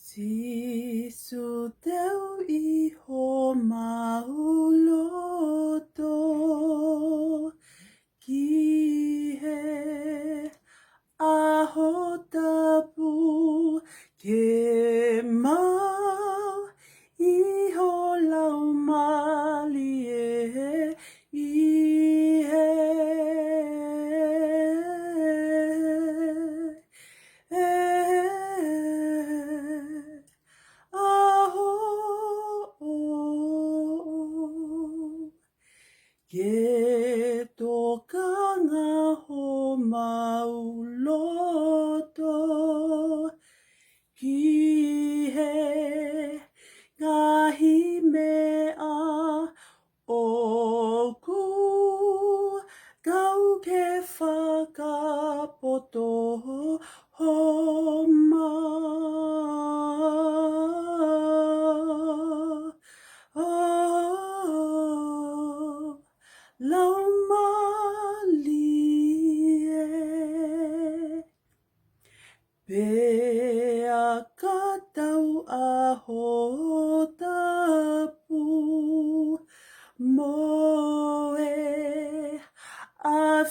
Sisu teu iho mauloto kihe aho tapu ke mau iho lau mali ihe Ke tokanga ho mauloto kihe ngahi mea o ku kau ke whakapoto homa lau malie Pea katau aho tapu moe a